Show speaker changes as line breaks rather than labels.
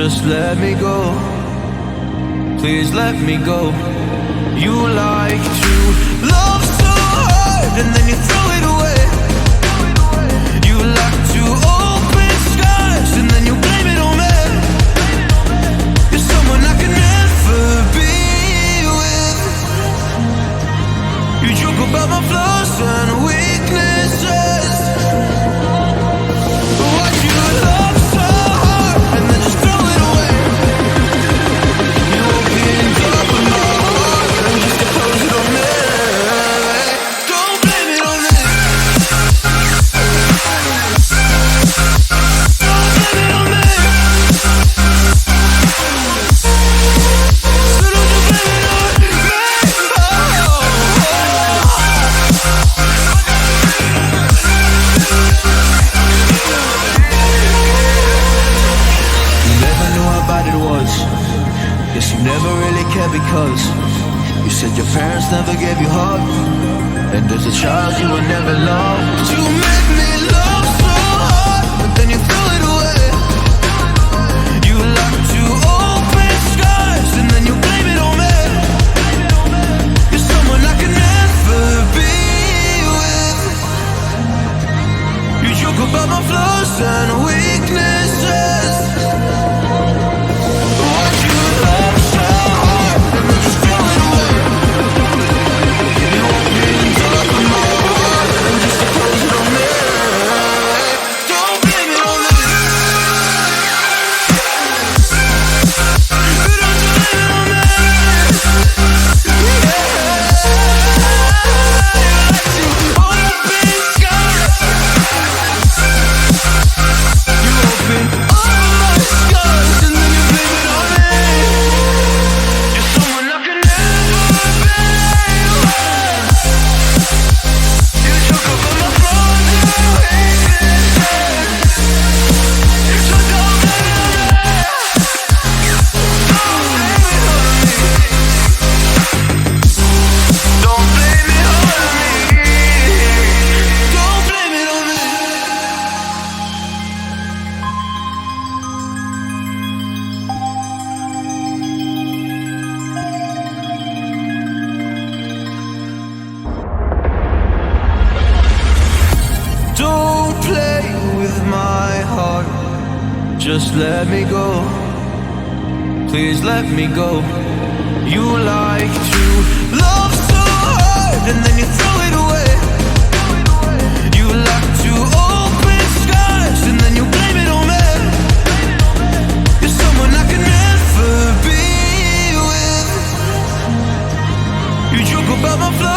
Just let me go, please let me go. You like to love so hard and then you throw it away. You like to open skies and then you blame it on me. You're someone I can never be with. You joke about my flaws and weaknesses. Why'd you love so hard and then just throw it away? You opened up my heart and just to close it on me. Don't blame it on me. Don't blame it on me. So don't you blame it on me. You never knew how bad it was. Guess you never really cared because you said your parents never gave you hugs, and as a child you were never loved. You made me love so hard, but then you threw it away. You like to open skies and then you blame it on me. You're someone I can never be with. You joke about my flaws and weaknesses. Why'd you love so hard and then just throw it away? You opened up my heart and just to close it on me. Don't blame it on me. Don't you blame it on me. Yeah. You like to open skies. You open all my scars and then you blame it on me. You're someone I can never be with. You joke about my flaws and weaknesses. So don't blame it on me. Don't blame it on me. Don't blame it on me. Don't play with my heart. Just let me go. Please let me go. You like to love so hard and then you throw it away. You like to open skies and then you blame it on me. You're someone I can never be with. You joke about my flaws